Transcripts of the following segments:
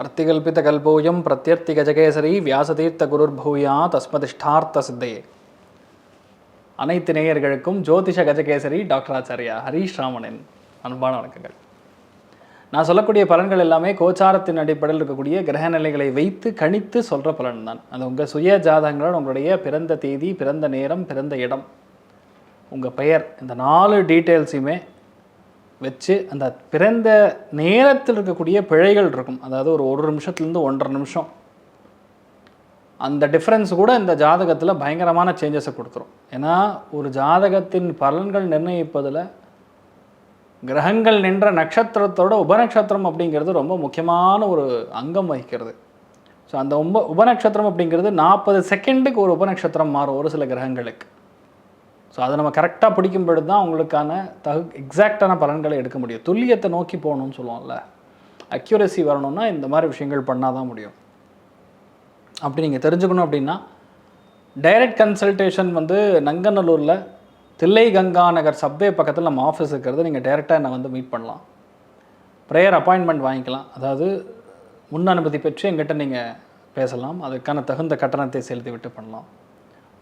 அர்த்திகல்பிதகல்போயம் பிரத்யர்த்திகஜகேசரி வியாசதீர்த்த குருர்பூயா தஸ்மதிஷ்டார்த்த சித்தையே. அனைத்து நேயர்களுக்கும் ஜோதிஷ கஜகேசரி டாக்டர் ஆச்சாரியா ஹரீஷ் ராமனின் அன்பான வணக்கங்கள். நான் சொல்லக்கூடிய பலன்கள் எல்லாமே கோச்சாரத்தின் அடிப்படையில் இருக்கக்கூடிய கிரக நிலைகளை வைத்து கணித்து சொல்கிற பலன் தான். அது உங்கள் சுய ஜாதகங்களோட உங்களுடைய பிறந்த தேதி, பிறந்த நேரம், பிறந்த இடம், உங்கள் பெயர், இந்த 4 டீட்டெயில்ஸையுமே வச்சு அந்த பிறந்த நேரத்தில் இருக்கக்கூடிய பிழைகள் இருக்கும். அதாவது ஒரு நிமிஷத்துலேருந்து 1.5 நிமிஷம் அந்த டிஃப்ரென்ஸ் கூட இந்த ஜாதகத்தில் பயங்கரமான சேஞ்சஸை கொடுத்துரும். ஏன்னா ஒரு ஜாதகத்தின் பலன்கள் நிர்ணயிப்பதில் கிரகங்கள் நின்ற நட்சத்திரத்தோட உபநட்சத்திரம் அப்படிங்கிறது ரொம்ப முக்கியமான ஒரு அங்கம் வகிக்கிறது. ஸோ அந்த உபநட்சத்திரம் அப்படிங்கிறது 40 செகண்டுக்கு ஒரு உபநட்சத்திரம் மாறும் ஒரு சில கிரகங்களுக்கு. ஸோ அதை நம்ம கரெக்டாக பிடிக்கும் பொழுது தான் உங்களுக்கான எக்ஸாக்டான பலன்களை எடுக்க முடியும். துல்லியத்தை நோக்கி போகணும்னு சொல்லுவோம்ல, அக்யூரசி வரணும்னா இந்த மாதிரி விஷயங்கள் பண்ணால் தான் முடியும். அப்படி நீங்கள் தெரிஞ்சுக்கணும் அப்படின்னா டைரக்ட் கன்சல்டேஷன் நங்கநல்லூரில் தில்லை கங்கா நகர் சப்வே பக்கத்தில் நம்ம ஆஃபீஸ் இருக்கிறது. நீங்கள் டைரெக்டாக என்னை மீட் பண்ணலாம், ப்ரேயர் அப்பாயின்மெண்ட் வாங்கிக்கலாம். அதாவது முன் அனுமதி பெற்று எங்கிட்ட நீங்கள் பேசலாம், அதுக்கான தகுந்த கட்டணத்தை செலுத்தி விட்டு பண்ணலாம்.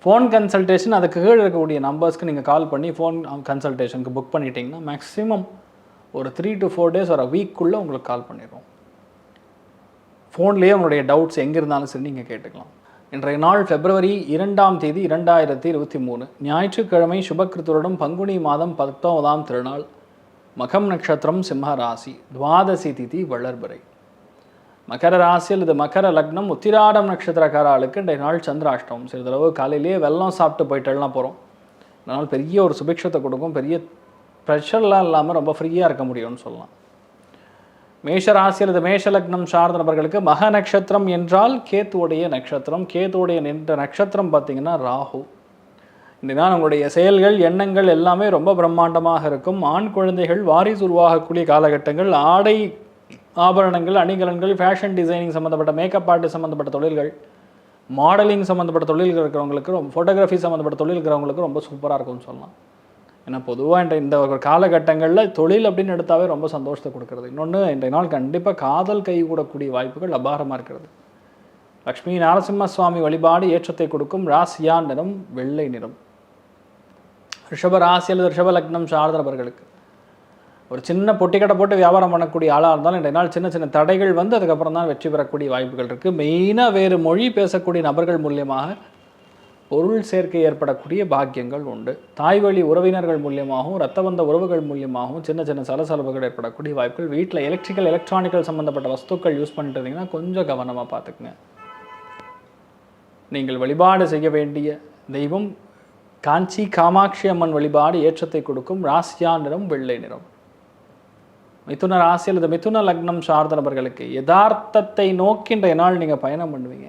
ஃபோன் கன்சல்டேஷன் அதுக்கு கீழே இருக்கக்கூடிய நம்பர்ஸ்க்கு நீங்கள் கால் பண்ணி ஃபோன் கன்சல்டேஷனுக்கு புக் பண்ணிட்டீங்கன்னா மேக்ஸிமம் ஒரு 3 to 4 days ஒரு வீக்குள்ளே உங்களுக்கு கால் பண்ணிடுவோம். ஃபோன்லேயே உங்களுடைய டவுட்ஸ் எங்கே இருந்தாலும் சரி நீங்கள் கேட்டுக்கலாம். இன்றைய நாள் February 2 2023 ஞாயிற்றுக்கிழமை, சுபக்கிருத்துடன் பங்குனி மாதம் 19ஆம் திருநாள், மகம் நட்சத்திரம், சிம்ம ராசி, துவாதசி திதி வளர்பிறை. மகர ராசியில் இது மகர லக்னம், உத்திராடம் நட்சத்திரக்காரர்களுக்கு இன்றைய நாள் சந்திராஷ்டமம். சிறிதளவு காலையிலேயே வெள்ளம் சாப்பிட்டு போயிட்டுலாம் போகிறோம். அதனால் பெரிய ஒரு சுபிக்ஷத்தை கொடுக்கும், பெரிய ப்ரெஷர்லாம் இல்லாமல் ரொம்ப ஃப்ரீயாக இருக்க முடியும்னு சொல்லலாம். மேஷ ராசியில் இது மேஷ லக்னம் சார்ந்த நபர்களுக்கு மக நட்சத்திரம் என்றால் கேத்துவுடைய நட்சத்திரம். கேத்துவுடைய நின்ற நட்சத்திரம் பார்த்திங்கன்னா ராகு. இன்றைய நாள் உங்களுடைய செயல்கள், எண்ணங்கள் எல்லாமே ரொம்ப பிரம்மாண்டமாக இருக்கும். ஆண் குழந்தைகள் வாரிசு உருவாகக்கூடிய காலகட்டங்கள், ஆடை ஆபரணங்கள், அணிகலன்கள், ஃபேஷன் டிசைனிங் சம்மந்தப்பட்ட, மேக்கப் ஆர்ட் சம்மந்தப்பட்ட தொழில்கள், மாடலிங் சம்மந்தப்பட்ட தொழில்கள் இருக்கிறவங்களுக்கு, ஃபோட்டோகிராஃபி சம்மந்தப்பட்ட தொழில் இருக்கிறவங்களுக்கு ரொம்ப சூப்பராக இருக்கும்னு சொல்லலாம். ஏன்னா பொதுவாக இந்த ஒரு காலகட்டங்களில் தொழில் அப்படின்னு எடுத்தாவே ரொம்ப சந்தோஷத்தை கொடுக்குறது. இன்னொன்று, இன்றைய நாள் கண்டிப்பாக காதல் கைகூடக்கூடிய வாய்ப்புகள் அபாரமாக இருக்கிறது. லக்ஷ்மி நரசிம்ம சுவாமி வழிபாடு ஏற்றத்தை கொடுக்கும். ராசியா நிறம் வெள்ளை நிறம். ரிஷப ராசி அல்லது ரிஷப லக்னம் சார்ந்தவர்களுக்கு ஒரு சின்ன பொட்டிக்கடை போட்டு வியாபாரம் பண்ணக்கூடிய ஆளாக இருந்தாலும் இன்றைய நாள் சின்ன சின்ன தடைகள் அதுக்கப்புறம் தான் வெற்றி பெறக்கூடிய வாய்ப்புகள் இருக்குது. மெயினாக வேறு மொழி பேசக்கூடிய நபர்கள் மூலியமாக பொருள் சேர்க்கை ஏற்படக்கூடிய பாக்கியங்கள் உண்டு. தாய் வழி உறவினர்கள் மூலியமாகவும், இரத்தபந்த உறவுகள் மூலியமாகவும் சின்ன சின்ன சலசலப்புகள் ஏற்படக்கூடிய வாய்ப்புகள். வீட்டில் எலக்ட்ரானிக்கல் சம்மந்தப்பட்ட வஸ்துக்கள் யூஸ் பண்ணிட்டு இருந்தீங்கன்னா கொஞ்சம் கவனமாக பார்த்துக்குங்க. நீங்கள் வழிபாடு செய்ய வேண்டிய தெய்வம் காஞ்சி காமாட்சி அம்மன் வழிபாடு ஏற்றத்தை கொடுக்கும். ராசியா நிறம் வெள்ளை நிறம். மிதுன ராசியில் இது மிதுன லக்னம் சார்ந்த நபர்களுக்கு யதார்த்தத்தை நோக்கி இன்றைய நாள் நீங்கள் பயணம் பண்ணுவீங்க.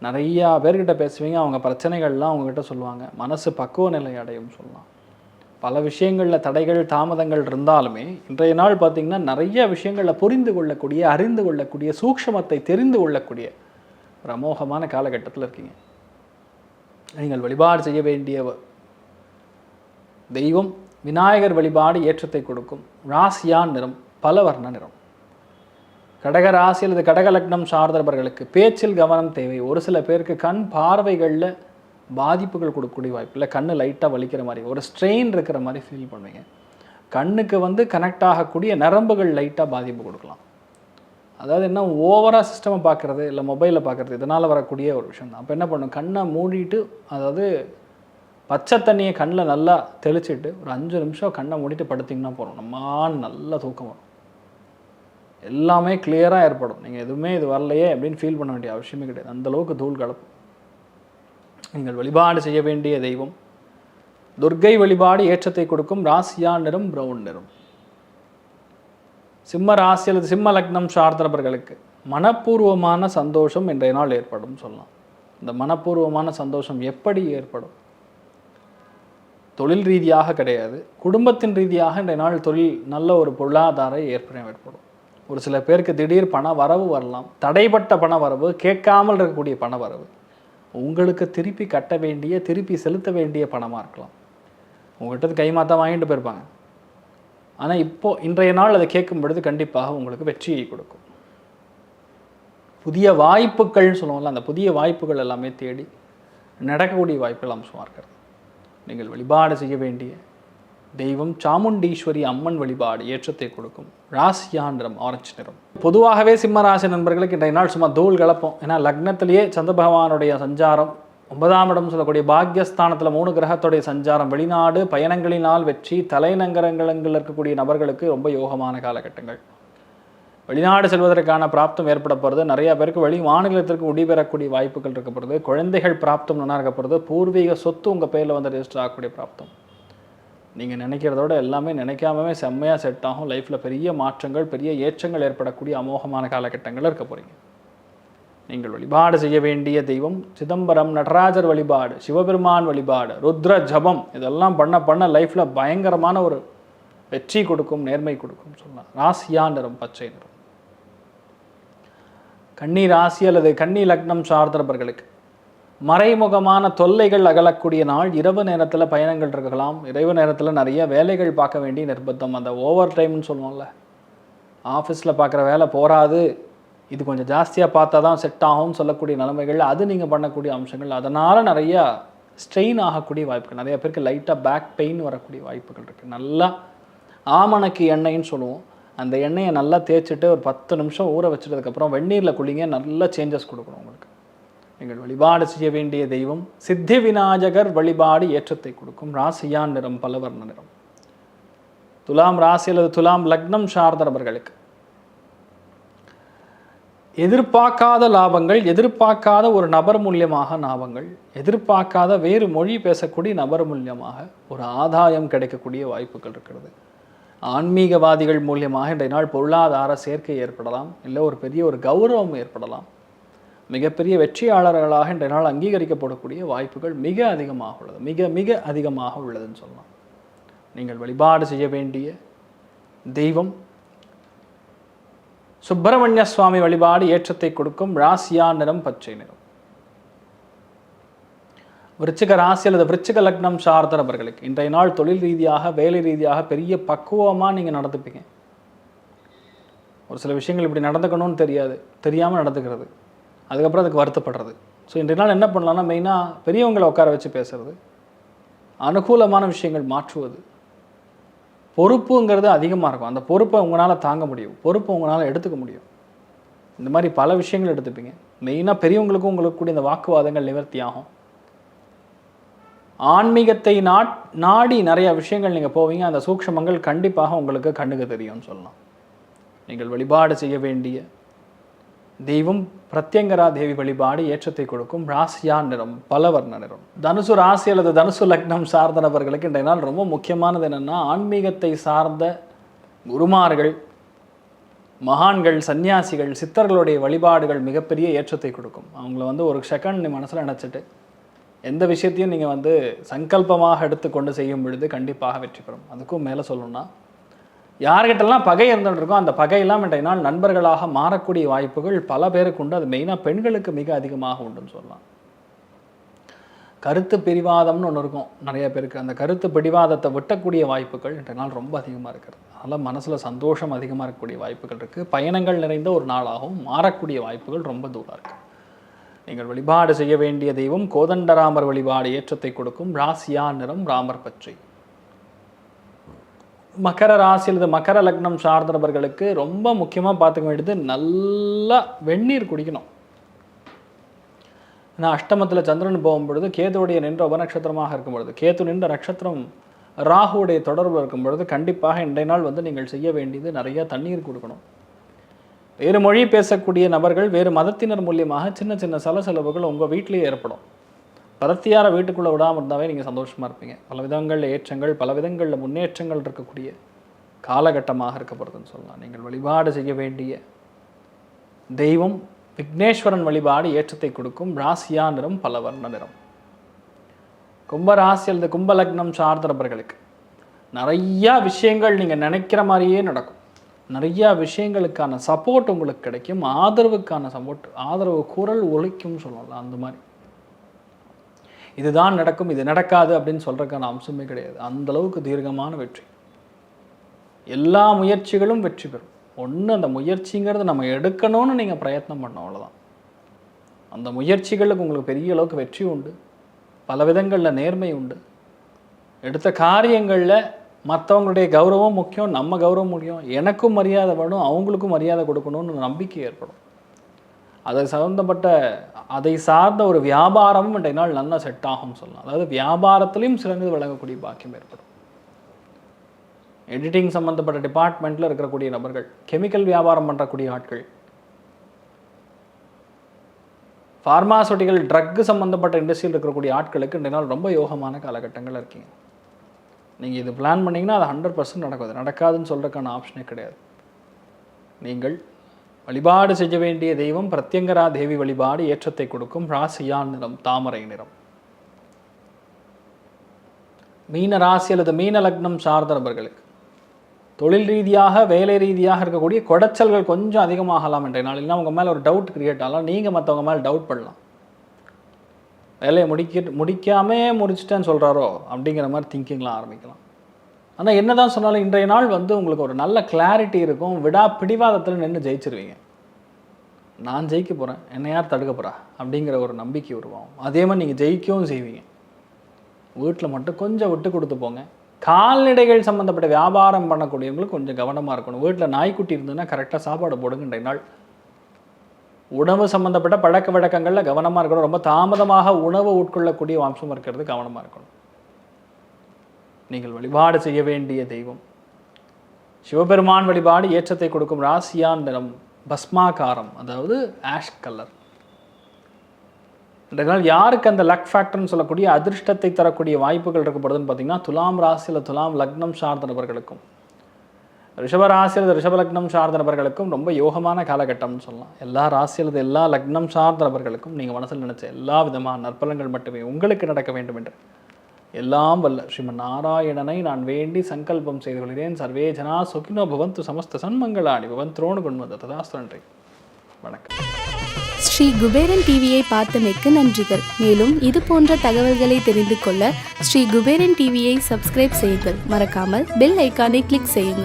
நிறையா பேர்கிட்ட பேசுவீங்க, அவங்க பிரச்சனைகள்லாம் அவங்ககிட்ட சொல்லுவாங்க. மனசு பக்குவ நிலை அடையும் சொல்லலாம். பல விஷயங்களில் தடைகள், தாமதங்கள் இருந்தாலுமே இன்றைய நாள் பார்த்திங்கன்னா நிறைய விஷயங்களில் புரிந்து கொள்ளக்கூடிய, அறிந்து கொள்ளக்கூடிய, சூக்ஷ்மத்தை தெரிந்து கொள்ளக்கூடிய ஒரு அமோகமான காலகட்டத்தில் இருக்கீங்க. நீங்கள் வழிபாடு செய்ய வேண்டிய தெய்வம் விநாயகர் வழிபாடு ஏற்றத்தை கொடுக்கும். ராசியான் நிறம் பலவர்ண நிறம். கடக ராசியில் இது கடக லக்னம் சார்ந்தவர்களுக்கு பேச்சில் கவனம் தேவை. ஒரு சில பேருக்கு கண் பார்வைகளில் பாதிப்புகள் கொடுக்கக்கூடிய வாய்ப்பு இல்லை. கண்ணு லைட்டாக வலிக்கிற மாதிரி, ஒரு ஸ்ட்ரெயின் இருக்கிற மாதிரி ஃபீல் பண்ணுவீங்க. கண்ணுக்கு கனெக்ட் ஆகக்கூடிய நரம்புகள் லைட்டாக பாதிப்பு கொடுக்கலாம். அதாவது என்ன, ஓவராக சிஸ்டமை பார்க்குறது இல்லை மொபைலில் பார்க்குறது, இதனால் வரக்கூடிய ஒரு விஷயம் தான். அப்போ என்ன பண்ணும், கண்ணை மூடிட்டு, அதாவது பச்சை தண்ணியை கண்ணில் நல்லா தெளிச்சிட்டு ஒரு 5 நிமிஷம் கண்ணை மூடிட்டு படுத்திங்கன்னா போகிறோம், நல்ல தூக்கம் வரும், எல்லாமே கிளியராக ஏற்படும். நீங்கள் எதுவுமே இது வரலையே அப்படின்னு ஃபீல் பண்ண வேண்டிய அவசியமே கிடையாது. அந்தளவுக்கு தூள் கலப்பும். நீங்கள் வழிபாடு செய்ய வேண்டிய தெய்வம் துர்க்கை வழிபாடு ஏற்றத்தை கொடுக்கும். ராசியா நிறம் பிரவுன் நிறம். சிம்ம ராசி அல்லது சிம்ம லக்னம் சார்ந்தவர்களுக்கு மனப்பூர்வமான சந்தோஷம் இன்றைய நாள் ஏற்படும் சொல்லலாம். இந்த மனப்பூர்வமான சந்தோஷம் எப்படி ஏற்படும்? தொழில் ரீதியாக கிடையாது, குடும்பத்தின் ரீதியாக இன்றைய நாள் தொழில் நல்ல ஒரு பொருளாதார ஏற்படும். ஒரு சில பேருக்கு திடீர் பண வரவு வரலாம். தடைப்பட்ட பண வரவு, கேட்காமல் இருக்கக்கூடிய பண வரவு, உங்களுக்கு திருப்பி கட்ட வேண்டிய, திருப்பி செலுத்த வேண்டிய பணமாக இருக்கலாம். உங்கள்கிட்ட கைமாத்தா வாங்கிட்டு போயிருப்பாங்க. ஆனால் இப்போது இன்றைய நாள் அதை கேட்கும் பொழுது கண்டிப்பாக உங்களுக்கு வெற்றியை கொடுக்கும். புதிய வாய்ப்புகள்னு சொல்லுவோம்ல, அந்த புதிய வாய்ப்புகள் எல்லாமே தேடி நடக்கக்கூடிய வாய்ப்புகள் அம்சமாக இருக்கிறது. நீங்கள் வழிபாடு செய்ய வேண்டிய தெய்வம் சாமுண்டீஸ்வரி அம்மன் வழிபாடு ஏற்றத்தை கொடுக்கும். ராசியா நிறம் ஆரஞ்சு நிறம். பொதுவாகவே சிம்ம ராசி நண்பர்களுக்கு இன்றைய நாள் சும்மா தூள் கலப்போம். ஏன்னா லக்னத்திலேயே சந்திர பகவானுடைய சஞ்சாரம், 9ஆம் இடம் சொல்லக்கூடிய பாக்யஸ்தானத்தில் 3 கிரகத்துடைய சஞ்சாரம், வெளிநாடு பயணங்களினால் வெற்றி, தலைநகரங்களில் இருக்கக்கூடிய நபர்களுக்கு ரொம்ப யோகமான காலகட்டங்கள். வெளிநாடு செல்வதற்கான பிராப்தம் ஏற்பட போகிறது. நிறைய பேருக்கு வெளி மாநிலத்திற்கு குடிபெறக்கூடிய வாய்ப்புகள் இருக்கப்படுது. குழந்தைகள் பிராப்தம் நல்லா இருக்கப்படுது. பூர்வீக சொத்து உங்கள் பேரில் வந்து ரெஜிஸ்டர் ஆகக்கூடிய பிராப்தம். நீங்கள் நினைக்கிறதோட எல்லாமே நினைக்காமவே செம்மையாக செட் ஆகும். லைஃப்பில் பெரிய மாற்றங்கள், பெரிய ஏற்றங்கள் ஏற்படக்கூடிய அமோகமான காலகட்டங்கள் இருக்க போகிறீங்க. நீங்கள் வழிபாடு செய்ய வேண்டிய தெய்வம் சிதம்பரம் நடராஜர் வழிபாடு, சிவபெருமான் வழிபாடு, ருத்ர ஜபம், இதெல்லாம் பண்ண லைஃப்பில் பயங்கரமான ஒரு வெற்றி கொடுக்கும், நேர்மை கொடுக்கும் சொல்லலாம். ராசியா நிறம் பச்சை நிறம். கன்னி ராசி அல்லது கன்னி லக்னம் சார்ந்தவர்களுக்கு மறைமுகமான தொல்லைகள் அகலக்கூடிய நாள். இரவு நேரத்தில் பயணங்கள் இருக்கலாம். இரவு நேரத்தில் நிறைய வேலைகள் பார்க்க வேண்டிய நிர்பந்தம். அந்த ஓவர் டைம்னு சொல்லுவோம்ல, ஆஃபீஸில் பார்க்குற வேலை போராது, இது கொஞ்சம் ஜாஸ்தியாக பார்த்தா தான் செட் ஆகும்னு சொல்லக்கூடிய நிலைமைகள், அது நீங்கள் பண்ணக்கூடிய அம்சங்கள். அதனால் நிறையா ஸ்ட்ரெயின் ஆகக்கூடிய வாய்ப்புகள். நிறைய பேருக்கு லைட்டாக பேக் பெயின் வரக்கூடிய வாய்ப்புகள் இருக்குது. நல்லா ஆமணக்கு எண்ணெய்ன்னு சொல்லுவோம், அந்த எண்ணெயை நல்லா தேய்ச்சிட்டு ஒரு 10 நிமிஷம் ஊற வச்சுட்டதுக்கப்புறம் வெந்நீரில் குளிங்க, நல்ல சேஞ்சஸ் கொடுக்கணும் உங்களுக்கு. நீங்கள் வழிபாடு செய்ய வேண்டிய தெய்வம் சித்தி விநாயகர் வழிபாடு ஏற்றத்தை கொடுக்கும். ராசியா நிறம் பலவர்ண நிறம். துலாம் ராசி அல்லது துலாம் லக்னம் சார்ந்தவர்களுக்கு எதிர்பார்க்காத லாபங்கள், எதிர்பார்க்காத ஒரு நபர் மூலியமாக லாபங்கள், எதிர்பார்க்காத வேறு மொழி பேசக்கூடிய நபர் மூலியமாக ஒரு ஆதாயம் கிடைக்கக்கூடிய வாய்ப்புகள் இருக்கிறது. ஆன்மீகவாதிகள் மூலியமாக இன்றைய நாள் பொருளாதார சேர்க்கை ஏற்படலாம், இல்லை ஒரு பெரிய ஒரு கௌரவம் ஏற்படலாம். மிகப்பெரிய வெற்றியாளர்களாக இன்றைய நாள் அங்கீகரிக்கப்படக்கூடிய வாய்ப்புகள் மிக அதிகமாக உள்ளது. மிக மிக அதிகமாக உள்ளதுன்னு சொல்லலாம். நீங்கள் வழிபாடு செய்ய வேண்டிய தெய்வம் சுப்பிரமணிய சுவாமி வழிபாடு ஏற்றத்தை கொடுக்கும். ராசியா நிறம் பச்சை நிறம். விருச்சிக ராசி அல்லது விருச்சிக லக்னம் சார்ந்த நபர்களுக்கு இன்றைய நாள் தொழில் ரீதியாக, வேலை ரீதியாக பெரிய பக்குவமாக நீங்கள் நடந்துப்பீங்க. ஒரு சில விஷயங்கள் இப்படி நடந்துக்கணும்னு தெரியாமல் நடந்துக்கிறது, அதுக்கப்புறம் அதுக்கு வருத்தப்படுறது. ஸோ இன்றைய நாள் என்ன பண்ணலாம்னா, மெயினாக பெரியவங்களை உட்கார வச்சு பேசுறது, அனுகூலமான விஷயங்கள் மாற்றுவது, பொறுப்புங்கிறது அதிகமாக இருக்கும். அந்த பொறுப்பை உங்களால் தாங்க முடியும், பொறுப்பை உங்களால் எடுத்துக்க முடியும். இந்த மாதிரி பல விஷயங்கள் எடுத்துப்பீங்க. மெயினாக பெரியவங்களுக்கும் உங்களுக்கு கூட இந்த வாக்குவாதங்கள் நிவர்த்தி ஆகும். ஆன்மீகத்தை நாடி நிறைய விஷயங்கள் நீங்கள் போவீங்க. அந்த சூக்ஷமங்கள் கண்டிப்பாக உங்களுக்கு கண்ணுக்கு தெரியும்னு சொல்லலாம். நீங்கள் வழிபாடு செய்ய வேண்டிய தெய்வம் பிரத்யங்கரா தேவி வழிபாடு ஏற்றத்தை கொடுக்கும். ராசியா நிறம் பலவர்ண நிறம். தனுசு ராசி அல்லது தனுசு லக்னம் சார்ந்த நபர்களுக்கு இன்றைய நாள் ரொம்ப முக்கியமானது என்னென்னா, ஆன்மீகத்தை சார்ந்த குருமார்கள், மகான்கள், சன்னியாசிகள், சித்தர்களுடைய வழிபாடுகள் மிகப்பெரிய ஏற்றத்தை கொடுக்கும். அவங்கள ஒரு செகண்ட் மனசில் நினச்சிட்டு எந்த விஷயத்தையும் நீங்கள் சங்கல்பமாக எடுத்துக்கொண்டு செய்யும் பொழுது கண்டிப்பாக வெற்றி பெறும். அதுக்கும் மேலே சொல்லணும்னா, யார்கிட்டலாம் பகை இருந்துகிட்டு இருக்கோ அந்த பகையெல்லாம் இன்றைய நாள் நண்பர்களாக மாறக்கூடிய வாய்ப்புகள் பல பேருக்கு உண்டு. அது மெயினாக பெண்களுக்கு மிக அதிகமாக உண்டுன்னு சொல்லலாம். கருத்து பிடிவாதம்னு ஒன்று இருக்கும் நிறைய பேருக்கு. அந்த கருத்து பிடிவாதத்தை விட்டக்கூடிய வாய்ப்புகள் இன்றைய நாள் ரொம்ப அதிகமாக இருக்கிறது. அதனால் மனசில் சந்தோஷம் அதிகமாக இருக்கக்கூடிய வாய்ப்புகள் இருக்குது. பயணங்கள் நிறைந்த ஒரு நாளாகவும் மாறக்கூடிய வாய்ப்புகள் ரொம்ப தூரம் இருக்குது. நீங்கள் வழிபாடு செய்ய வேண்டிய தெய்வம் கோதண்டராமர் வழிபாடு ஏற்றத்தை கொடுக்கும். ராசியா நிறம் ராமர் பச்சை. மகர ராசி அல்லது மகர லக்னம் சார்ந்தவர்களுக்கு ரொம்ப முக்கியமாக பார்த்துக்க வேண்டியது, நல்லா வெந்நீர் குடிக்கணும். ஏன்னா அஷ்டமத்தில் சந்திரன் போகும்பொழுது கேதுவுடைய நின்ற உபநட்சத்திரமாக இருக்கும் பொழுது, கேது நின்ற நட்சத்திரம் ராகுவுடைய தொடர்பு இருக்கும் பொழுது கண்டிப்பாக இன்றைய நாள் வீட்டில் செய்ய வேண்டியது நிறைய தண்ணீர் கொடுக்கணும். வேறு மொழி பேசக்கூடிய நபர்கள், வேறு மதத்தினர் மூலியமாக சின்ன சின்ன செலவுகள் உங்கள் வீட்டிலேயே ஏற்படும். பதத்தியார வீட்டுக்குள்ளே விடாமல் இருந்தாவே நீங்கள் சந்தோஷமாக இருப்பீங்க. பல விதங்களில் ஏற்றங்கள், பல விதங்களில் முன்னேற்றங்கள் இருக்கக்கூடிய காலகட்டமாக இருக்கப்படுதுன்னு சொல்லலாம். நீங்கள் வழிபாடு செய்ய வேண்டிய தெய்வம் விக்னேஸ்வரன் வழிபாடு ஏற்றத்தை கொடுக்கும். ராசியா நிறம் பலவர்ண நிறம். கும்பராசி அல்லது கும்பலக்னம் சார்ந்தவர்களுக்கு நிறையா விஷயங்கள் நீங்கள் நினைக்கிற மாதிரியே நடக்கும். நிறையா விஷயங்களுக்கான சப்போர்ட் உங்களுக்கு கிடைக்கும். ஆதரவுக்கான சப்போர்ட், ஆதரவு குரல் ஒலிக்கும் சொல்லலாம். அந்த மாதிரி இதுதான் நடக்கும், இது நடக்காது அப்படின்னு சொல்கிறதுக்கான அம்சமே கிடையாது. அந்தளவுக்கு தீர்க்கமான வெற்றி. எல்லா முயற்சிகளும் வெற்றி பெறும். ஒன்று அந்த முயற்சிங்கிறது நம்ம எடுக்கணும்னு நீங்கள் பிரயத்னம் பண்ணோம், அவ்வளோதான். அந்த முயற்சிகளுக்கு உங்களுக்கு பெரிய அளவுக்கு வெற்றி உண்டு. பல விதங்களில் நேர்மை உண்டு. எடுத்த காரியங்களில் மற்றவங்களுடைய கௌரவம் முக்கியம், நம்ம கௌரவம் முக்கியம். எனக்கும் மரியாதை வேணும், அவங்களுக்கும் மரியாதை கொடுக்கணும்னு நம்பிக்கை ஏற்படும். அதை சார்ந்த ஒரு வியாபாரமும் இன்றைய நாள் நல்லா செட் ஆகும் சொல்லலாம். அதாவது வியாபாரத்திலையும் சிறந்து விளங்கக்கூடிய பாக்கியம் ஏற்படும். எடிட்டிங் சம்மந்தப்பட்ட டிபார்ட்மெண்ட்டில் இருக்கக்கூடிய நபர்கள், கெமிக்கல் வியாபாரம் பண்ணுறக்கூடிய ஆட்கள், ஃபார்மாசூட்டிக்கல் ட்ரக்கு சம்மந்தப்பட்ட இண்டஸ்ட்ரியில் இருக்கக்கூடிய ஆட்களுக்கு இன்றைய நாள் ரொம்ப யோகமான காலகட்டங்கள் இருக்கீங்க. நீங்கள் இது பிளான் பண்ணிங்கன்னா அது 100% நடக்கும். நடக்காதுன்னு சொல்கிறதுக்கான ஆப்ஷனே கிடையாது. நீங்கள் வழிபாடு செய்ய வேண்டிய தெய்வம் பிரத்யங்கரா தேவி வழிபாடு ஏற்றத்தை கொடுக்கும். ராசியான் நிறம் தாமரை நிறம். மீன ராசி அல்லது மீன லக்னம் சார்ந்த நபர்களுக்கு தொழில் ரீதியாக வேலை ரீதியாக இருக்கக்கூடிய குடைச்சல்கள் கொஞ்சம் அதிகமாகலாம் இன்றைய நாள். இல்லைன்னா உங்கள் மேலே ஒரு டவுட் கிரியேட் ஆகலாம். நீங்கள் மற்றவங்க மேலே டவுட் பண்ணலாம். வேலையை முடிக்காமே முடிச்சிட்டேன்னு சொல்கிறாரோ அப்படிங்கிற மாதிரி திங்கிங்லாம் ஆரம்பிக்கலாம். ஆனால் என்ன தான் சொன்னாலும் இன்றைய நாள் உங்களுக்கு ஒரு நல்ல கிளாரிட்டி இருக்கும். பிடிவாதத்தில் நின்று ஜெயிச்சிருவீங்க. நான் ஜெயிக்க போகிறேன், என்னை யார் தடுக்க போகிறா அப்படிங்கிற ஒரு நம்பிக்கை உருவாகும். அதே மாதிரி நீங்கள் ஜெயிக்கவும் செய்வீங்க. வீட்டில் மட்டும் கொஞ்சம் விட்டு கொடுத்து போங்க. கால்நடைகள் சம்மந்தப்பட்ட வியாபாரம் பண்ணக்கூடியவங்களுக்கு கொஞ்சம் கவனமாக இருக்கணும். வீட்டில் நாய்க்குட்டி இருந்ததுன்னா கரெக்டாக சாப்பாடு போடுங்க. இன்றைய நாள் உணவு சம்மந்தப்பட்ட பழக்க வழக்கங்களில் கவனமாக இருக்கணும். ரொம்ப தாமதமாக உணவு உட்கொள்ளக்கூடிய வம்சம் இருக்கிறது கவனமாக இருக்கணும். நீங்கள் வழிபாடு செய்ய வேண்டிய தெய்வம் சிவபெருமான் வழிபாடு ஏற்றத்தை கொடுக்கும். ராசியான் நிறம் பஸ்மாகாரம், அதாவது ஆஷ் கலர். இதனால் யாருக்கு அந்த லக் ஃபேக்டர்னு சொல்லக்கூடிய அதிர்ஷ்டத்தை தரக்கூடிய வாய்ப்புகள் இருக்கப்படுதுன்னு பார்த்தீங்கன்னா, துலாம் ராசியில் துலாம் லக்னம் சார்ந்த நபர்களுக்கும், ரிஷப ராசியில் ரிஷப லக்னம் சார்ந்த நபர்களுக்கும் ரொம்ப யோகமான காலகட்டம்னு சொல்லலாம். எல்லா ராசியில் எல்லா லக்னம் சார்ந்த நபர்களுக்கும் நீங்கள் மனசில் நினைச்ச எல்லா விதமான நற்பலங்கள் மட்டுமே உங்களுக்கு நடக்க வேண்டும் என்று எல்லாம் வல்ல ஸ்ரீமன் நாராயணனை நான் வேண்டி சங்கல்பம் செய்து கொள்கிறேன். சர்வே ஜனா சுகினோ பவந்து சமஸ்த சன்மங்களாணி பவந்த்ரோணு குண்மத ததாஸ்து. நன்றி, வணக்கம். ஸ்ரீ குபேரன் டிவியை பார்த்தமைக்கு நன்றிகள். மேலும் இது போன்ற தகவல்களை தெரிந்து கொள்ள ஸ்ரீ குபேரன் டிவியை சப்ஸ்கிரைப் செய்யுங்கள். மறக்காமல் பெல் ஐக்கானை கிளிக் செய்யுங்கள்.